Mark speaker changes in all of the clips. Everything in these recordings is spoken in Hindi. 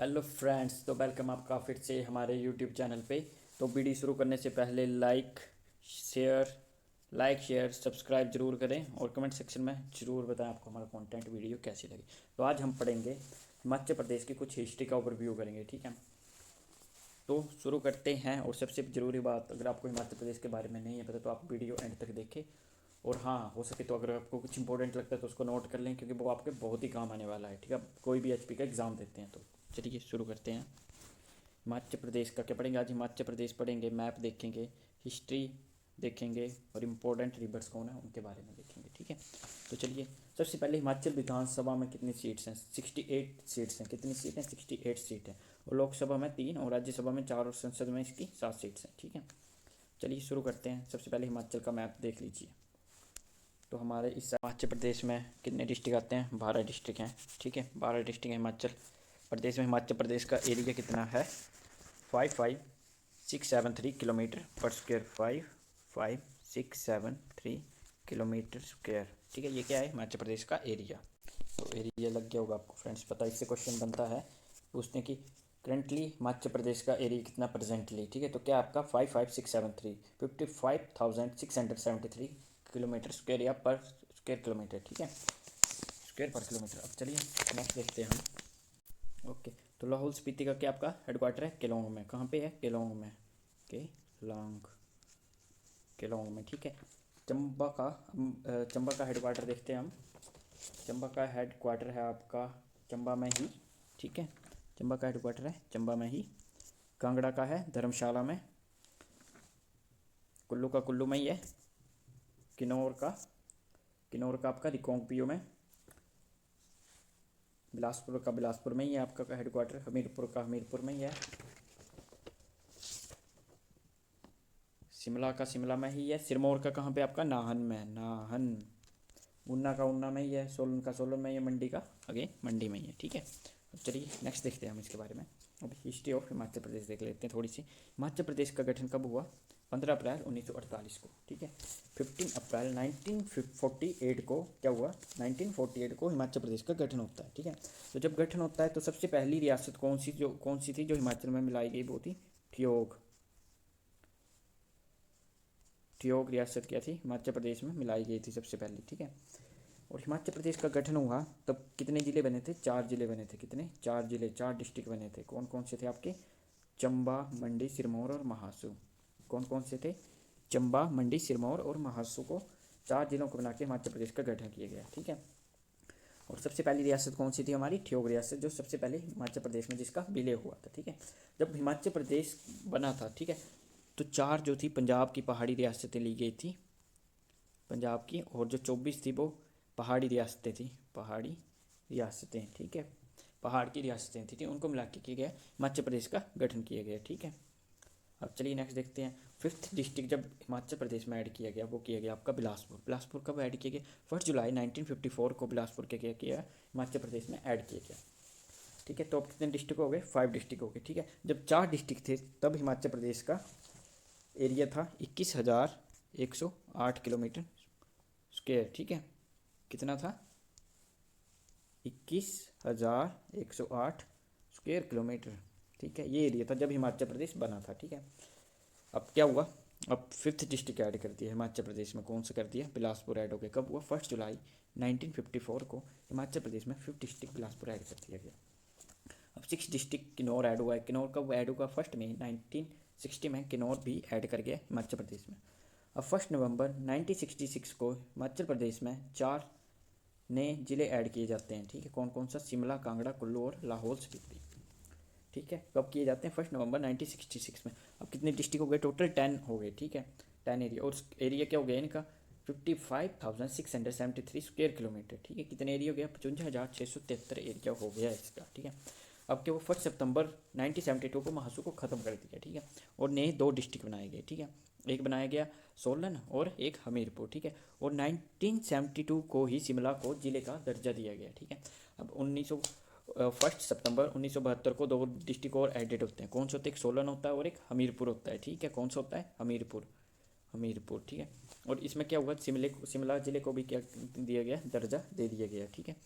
Speaker 1: हेलो फ्रेंड्स, तो वेलकम आपका फिर से हमारे यूट्यूब चैनल पे। तो वीडियो शुरू करने से पहले लाइक शेयर सब्सक्राइब जरूर करें और कमेंट सेक्शन में ज़रूर बताएं आपको हमारा कंटेंट वीडियो कैसी लगी। तो आज हम पढ़ेंगे हिमाचल प्रदेश की कुछ हिस्ट्री का ओवरव्यू करेंगे, ठीक है। तो शुरू करते हैं। और सबसे ज़रूरी बात, अगर आपको हिमाचल प्रदेश के बारे में नहीं है पता तो आप वीडियो एंड तक देखें। और हाँ, हो सके तो अगर आपको कुछ इंपॉर्टेंट लगता है तो उसको नोट कर लें, क्योंकि वो आपके बहुत ही काम आने वाला है, ठीक है। आप कोई भी एचपी का एग्ज़ाम देते हैं तो चलिए शुरू करते हैं। हिमाचल प्रदेश का क्या पढ़ेंगे आज? हिमाचल प्रदेश पढ़ेंगे, मैप देखेंगे, हिस्ट्री देखेंगे और इम्पोर्टेंट रिवर्स कौन है उनके बारे में देखेंगे, ठीक है। तो चलिए, सबसे पहले हिमाचल विधानसभा में कितनी सीट्स हैं? 68 सीट्स हैं। कितनी सीट हैं? 68 सीट है। और लोकसभा में 3 और राज्यसभा में 4 और संसद में इसकी 7 सीट्स हैं, ठीक है। चलिए शुरू करते हैं। सबसे पहले हिमाचल का मैप देख लीजिए। तो हमारे इस हिमाचल प्रदेश में कितने डिस्ट्रिक्ट आते हैं? 12 डिस्ट्रिक्ट हैं, ठीक है। 12 डिस्ट्रिक्ट हैं हिमाचल प्रदेश में। हिमाचल प्रदेश का एरिया कितना है? 55673 किलोमीटर पर स्क्वायर। 55673 किलोमीटर स्क्वायर, ठीक है। ये क्या है? हिमाचल प्रदेश का एरिया। तो एरिया लग गया होगा आपको फ्रेंड्स पता। इससे क्वेश्चन बनता है, पूछते हैं कि करंटली हिमाचल प्रदेश का एरिया कितना प्रेजेंटली, ठीक है। तो क्या आपका 55,673 किलोमीटर स्क्वायर या पर स्क्वायर किलोमीटर, ठीक है। स्क्वायर पर किलोमीटर। अब चलिए नेक्स्ट देखते हैं हम। ओके, तो लाहौल स्पीति का क्या आपका हेडक्वार्टर है? केलोंग में। कहाँ पे है? केलोंग में। केलोंग में, ठीक है। चंबा का हेडक्वार्टर देखते हैं हम। चंबा का हेडक्वार्टर है आपका चंबा में ही, ठीक है। चंबा का हेडक्वार्टर है चंबा में ही। कांगड़ा का है धर्मशाला में। कुल्लू का कुल्लू में ही है। किन्नौर का आपका रिकांगपिओ में। बिलासपुर का बिलासपुर में ही है आपका हेडक्वार्टर। हमीरपुर का हमीरपुर में ही है। शिमला का शिमला में ही है। सिरमौर का कहाँ पे? आपका नाहन में। नाहन। ऊना का ऊना में ही है। सोलन का सोलन में ही है। मंडी का आगे मंडी में ही है, ठीक है। अब चलिए नेक्स्ट देखते हैं हम इसके बारे में। अब हिस्ट्री ऑफ हिमाचल प्रदेश देख लेते हैं थोड़ी सी। हिमाचल प्रदेश का गठन कब हुआ? 15 अप्रैल 1948 को, ठीक है। 15 अप्रैल 1948 को क्या हुआ? 1948 को हिमाचल प्रदेश का गठन होता है, ठीक है। तो जब गठन होता है तो सबसे पहली रियासत कौन सी थी जो हिमाचल में मिलाई गई? वो थी ठियोग। ठियोग रियासत क्या थी? हिमाचल प्रदेश में मिलाई गई थी सबसे पहले, ठीक है। और हिमाचल प्रदेश का गठन हुआ तब कितने ज़िले बने थे? 4 ज़िले बने थे। कितने? 4 ज़िले, 4 डिस्ट्रिक्ट बने थे। कौन कौन से थे आपके? चंबा, मंडी, सिरमौर और महासू। कौन कौन से थे? चंबा, मंडी, सिरमौर और महासू को 4 जिलों को बना के हिमाचल प्रदेश का गठन किया गया, ठीक है। और सबसे पहली रियासत कौन सी थी हमारी? ठियोग रियासत, जो सबसे पहले हिमाचल प्रदेश में जिसका विलय हुआ था, ठीक है। जब हिमाचल प्रदेश बना था, ठीक है, तो 4 जो थी पंजाब की पहाड़ी रियासतें ली गई थी पंजाब की, और जो 24 थी वो पहाड़ी रियासतें थी। पहाड़ी रियासतें, ठीक है। पहाड़ की रियासतें थी, उनको मिला के किया गया हिमाचल प्रदेश का गठन किया गया, ठीक है। अब चलिए नेक्स्ट देखते हैं। 5th डिस्ट्रिक्ट जब हिमाचल प्रदेश में ऐड किया गया वो किया गया आपका बिलासपुर। बिलासपुर कब ऐड किया गया? 1 जुलाई 1954 को बिलासपुर के क्या किया हिमाचल प्रदेश में ऐड किया गया, ठीक है। तो अब कितने डिस्ट्रिक्ट हो गए? 5 डिस्ट्रिक्ट हो गए, ठीक है। जब 4 डिस्ट्रिक्ट थे तब हिमाचल प्रदेश का एरिया था 21,108 किलोमीटर स्क्वायर, ठीक है। कितना था? 21,108 स्क्वायर किलोमीटर, ठीक है। ये एरिया था जब हिमाचल प्रदेश बना था, ठीक है। अब क्या हुआ? अब 5th डिस्ट्रिक्ट ऐड कर दिया हिमाचल प्रदेश में। कौन सा कर दिया? बिलासपुर ऐड हो गया। कब हुआ? 1 जुलाई 1954 को हिमाचल प्रदेश में 5th डिस्ट्रिक्ट बिलासपुर ऐड कर दिया गया। अब 6 डिस्ट्रिक्ट किन्नौर ऐड हुआ है। किन्नौर कब ऐड होगा? 1 मई 1960 में किन्नौर भी ऐड कर गया हिमाचल प्रदेश में। अब 1 नवंबर 1966 को हिमाचल प्रदेश में 4 नए जिले ऐड किए जाते हैं, ठीक है। कौन कौन सा? शिमला, कांगड़ा, कुल्लू और लाहौल स्पीति, ठीक है। कब किए जाते हैं? 1 नवंबर 1966 में। अब कितने डिस्ट्रिक्ट हो गए? टोटल 10 हो गए, ठीक है। 10 एरिया। और एरिया क्या हो गया इनका? 55,673 स्क्वायर किलोमीटर, ठीक है। कितने एरिया हो गया? 55,673 एरिया हो गया इसका, ठीक है। अब क्या वो 1 सितंबर 1972 को महासू को ख़त्म कर दिया, ठीक है। और नए 2 डिस्ट्रिक्ट बनाए गए, ठीक है। एक बनाया गया सोलन और एक हमीरपुर, ठीक है। और 1972 को ही शिमला को ज़िले का दर्जा दिया गया, ठीक है। अब 1 सितंबर 1972 को 2 डिस्ट्रिक्ट और एडेड होते हैं। कौन से होते हैं? एक सोलन होता है और एक हमीरपुर होता है, ठीक है। कौन सा होता है? हमीरपुर, ठीक है। और इसमें क्या हुआ? शिमला ज़िले को भी क्या दिया गया? दर्जा दे दिया गया, ठीक है।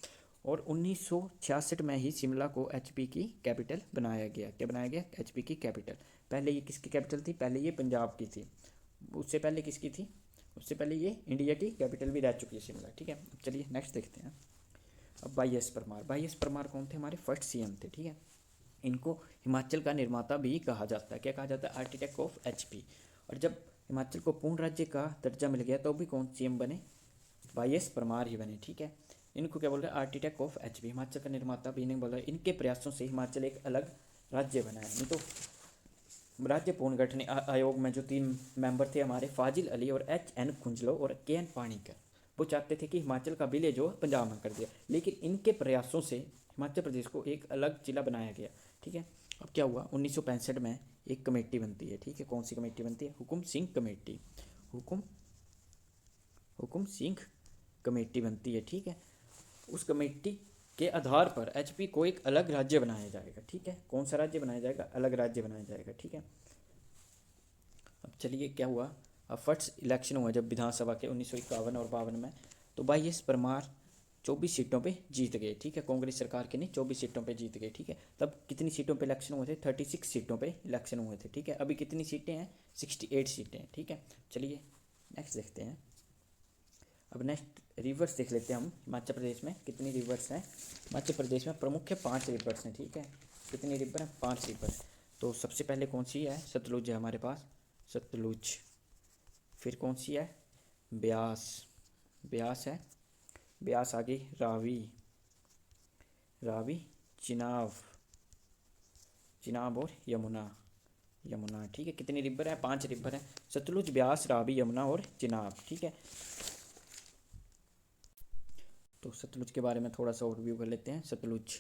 Speaker 1: और 1966 में ही शिमला को एचपी की कैपिटल बनाया गया। क्या बनाया गया? एचपी की कैपिटल। पहले ये किसकी कैपिटल थी? पहले ये पंजाब की थी। उससे पहले किसकी थी? उससे पहले ये इंडिया की कैपिटल भी रह चुकी है शिमला। ठीक है, अब चलिए नेक्स्ट देखते हैं। अब Y S Parmar. Y S Parmar कौन थे? हमारे फर्स्ट सीएम थे। ठीक है, इनको हिमाचल का निर्माता भी कहा जाता है। क्या कहा जाता है? Architect of HP. और जब हिमाचल को पूर्ण राज्य का दर्जा मिल गया तो भी कौन सीएम बने? वाई एस परमार ही बने। ठीक है, इनको क्या बोल रहे हैं? आर्किटेक्ट ऑफ एचपी, हिमाचल का निर्माता भी इन्हें बोल रहे हैं। इनके प्रयासों से हिमाचल एक अलग राज्य बना है। नहीं तो राज्य पुनर्गठन आयोग में जो 3 मेंबर थे हमारे, फाजिल अली और एच एन कुंजलो और के एन पाणिकर, वो चाहते थे कि हिमाचल का विलय जो पंजाब में कर दिया, लेकिन इनके प्रयासों से हिमाचल प्रदेश को एक अलग जिला बनाया गया। ठीक है, अब क्या हुआ? 1965 में एक कमेटी बनती है। ठीक है, कौन सी कमेटी बनती है? हुकुम सिंह कमेटी। हुकुम सिंह कमेटी बनती है। ठीक है, उस कमेटी के आधार पर एचपी को एक अलग राज्य बनाया जाएगा। ठीक है, कौन सा राज्य बनाया जाएगा? अलग राज्य बनाया जाएगा। ठीक है, अब चलिए क्या हुआ? अब फर्स्ट इलेक्शन हुआ जब विधानसभा के 1951 और 52 में, तो वाई एस परमार 24 सीटों पे जीत गए। ठीक है, कांग्रेस सरकार के नहीं, 24 सीटों पे जीत गए। ठीक है, तब कितनी सीटों पे इलेक्शन हुए थे? 36 सीटों पे इलेक्शन हुए थे। ठीक है, अभी कितनी सीटें हैं? 68 सीटें हैं। ठीक है, चलिए नेक्स्ट देखते हैं। अब नेक्स्ट रिवर्स देख लेते हैं हम। हिमाचल प्रदेश में कितनी रिवर्स हैं? हिमाचल प्रदेश में प्रमुख है 5 रिवर्स हैं। ठीक है, कितनी रिवर हैं? 5 रिवर। तो सबसे पहले कौन सी है? सतलुज है हमारे पास, सतलुज। फिर कौन सी है? ब्यास, ब्यास है। ब्यास आ गई रावी, रावी, चिनाब, चिनाब और यमुना, यमुना। ठीक है, कितनी रिवर है? 5 रिवर है, सतलुज, ब्यास, रावी, यमुना और चिनाब। ठीक है, तो सतलुज के बारे में थोड़ा सा ओवरव्यू कर लेते हैं। सतलुज,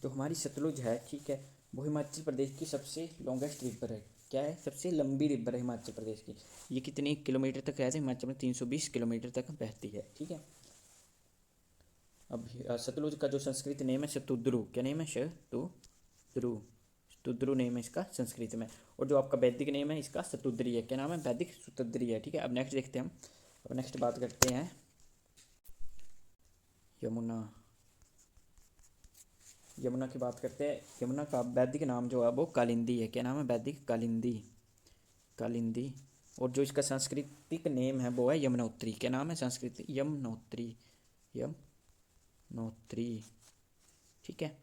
Speaker 1: जो हमारी सतलुज है, ठीक है, वो हिमाचल प्रदेश की सबसे लॉन्गेस्ट रिवर है। क्या है? सबसे लंबी रिवर है हिमाचल प्रदेश की। ये कितनी किलोमीटर तक है? हिमाचल में 320 किलोमीटर तक बहती है। ठीक है, अब सतलुज का जो संस्कृत नेम है शतुद्रु। क्या नेम है? शतुद्रु, शतुद्रु नेम है इसका संस्कृत में। और जो आपका वैदिक नेम है इसका शतुद्री है। क्या नाम है? वैदिक शतुद्री है। ठीक है, अब नेक्स्ट देखते हैं हम। अब नेक्स्ट बात करते हैं यमुना, यमुना की बात करते हैं। यमुना का वैदिक नाम जो है वो कालिंदी है। क्या नाम है? वैदिक कालिंदी, कालिंदी। और जो इसका सांस्कृतिक नेम है वो है यमुनोत्री। क्या नाम है? संस्कृत यमुनोत्री, यमुनोत्री। ठीक है,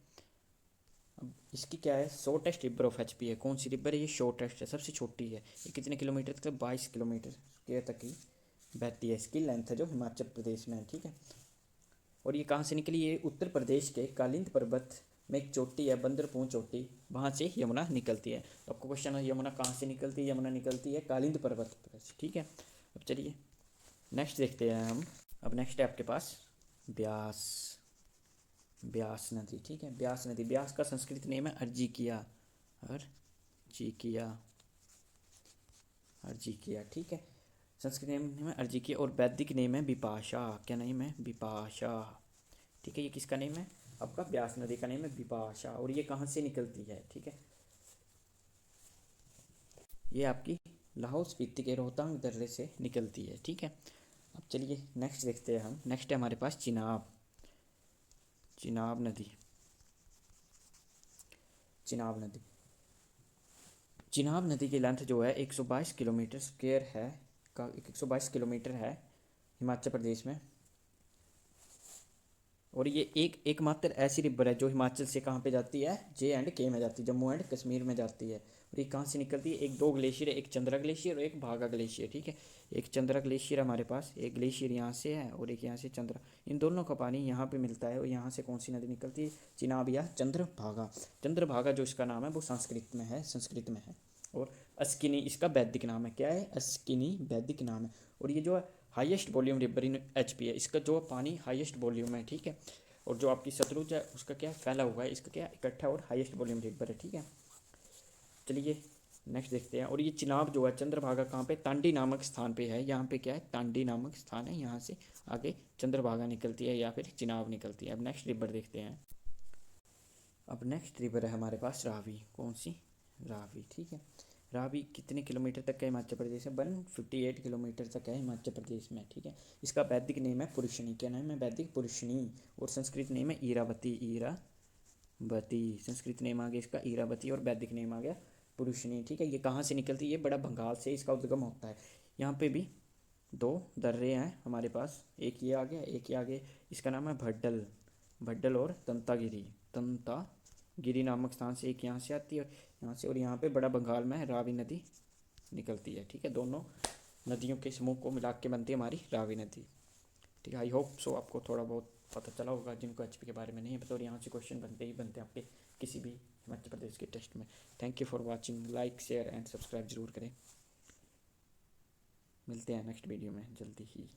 Speaker 1: अब इसकी क्या है? शॉर्टेस्ट रिवर ऑफ एचपी है। कौन सी रिवर है ये? शॉर्टेस्ट है, सबसे छोटी है। ये कितने किलोमीटर तक? 22 किलोमीटर के तक ही बहती है। इसकी लेंथ है जो हिमाचल प्रदेश में है। ठीक है, और ये कहाँ से निकली? ये उत्तर प्रदेश के कालिंद पर्वत में एक चोटी है, बंदरपूर चोटी, वहाँ से यमुना निकलती है। तो आपको क्वेश्चन है यमुना कहाँ से निकलती है? यमुना निकलती है कालिंद पर्वत पर। ठीक है, अब चलिए नेक्स्ट देखते हैं हम। अब नेक्स्ट है आपके पास ब्यास, ब्यास नदी। ठीक है, ब्यास नदी। ब्यास का संस्कृत नेम है अर्जिकिया, अर्जिकिया, अर्जिकिया। ठीक है, संस्कृत नेम है अर्जिकिया और वैदिक नेम है विपाशा। क्या नेम है? विपाशा। ठीक है, ये किसका नेम है? आपका ब्यास नदी का नेम है विपाशा। और ये कहाँ से निकलती है? ठीक है, ये आपकी लाहौल स्पीति के रोहतांग दर्रे से निकलती है। ठीक है, अब चलिए नेक्स्ट देखते हैं हम। नेक्स्ट है हमारे पास चिनाब, चिनाब नदी, चिनाब नदी। चिनाब नदी की लेंथ जो है 122 किलोमीटर स्क्वायर है, का 122 किलोमीटर है हिमाचल प्रदेश में। और ये एकमात्र ऐसी रिवर है जो हिमाचल से कहाँ पे जाती है? J&K में जाती है, जम्मू एंड कश्मीर में जाती है। और ये कहाँ से निकलती है? एक 2 ग्लेशियर है, एक चंद्रा ग्लेशियर और एक भागा ग्लेशियर। ठीक है, एक चंद्रा ग्लेशियर हमारे पास, एक ग्लेशियर यहाँ से है और एक यहाँ से चंद्रा। इन दोनों का पानी यहाँ पे मिलता है और यहाँ से कौन सी नदी निकलती है? चिनाब या चंद्रभागा। चंद्रभागा जो इसका नाम है वो संस्कृत में है, संस्कृत में है। और अस्किनी इसका वैदिक नाम है। क्या है? अस्किनी वैदिक नाम है। और ये जो है highest volume river in HP है, इसका जो पानी हाईएस्ट वॉल्यूम है। ठीक है, और जो आपकी सतलुज है उसका क्या फैला हुआ है, इसका क्या इकट्ठा और हाईएस्ट वॉल्यूम रिवर है। ठीक है, चलिए नेक्स्ट देखते हैं। और ये चिनाब जो है चंद्रभागा कहाँ पे? तांडी नामक स्थान पे है। यहाँ पे क्या है? तांडी नामक स्थान है, यहाँ से आगे चंद्रभागा निकलती है या फिर चिनाब निकलती है। अब नेक्स्ट रिवर देखते हैं। अब नेक्स्ट रिवर है हमारे पास रावी। कौन सी? रावी। ठीक है, रावी कितने किलोमीटर तक है हिमाचल प्रदेश में? 158 किलोमीटर तक है हिमाचल प्रदेश में, ठीक है। इसका वैदिक नेम है पुरुषनी। क्या नाम है? वैदिक पुरुषनी। और संस्कृत नेम है ईरावती। ईरावती संस्कृत नेम आ गया इसका ईरावती, और वैदिक नेम आ गया पुरुषनी, ठीक है। ये कहाँ से निकलती है? ये बड़ा बंगाल से इसका उद्गम होता है। यहाँ पे भी दो दर्रे हैं हमारे पास, एक ये आ गया, एक ये आ गया। इसका नाम है भड्डल। भड्डल और तंतागिरी। तंतागिरी नामक स्थान से एक यहाँ से आती है और यहाँ से, और यहाँ पे बड़ा बंगाल में रावी नदी निकलती है, ठीक है। दोनों नदियों के समूह को मिला के बनती है हमारी रावी नदी, ठीक है। आई होप सो आपको थोड़ा बहुत पता चला होगा जिनको एचपी के बारे में नहीं पता, और यहाँ से क्वेश्चन बनते ही बनते हैं आपके किसी भी हिमाचल प्रदेश के टेस्ट में। Thank you for watching. Like share and subscribe जरूर करें। मिलते हैं नेक्स्ट वीडियो में जल्दी ही।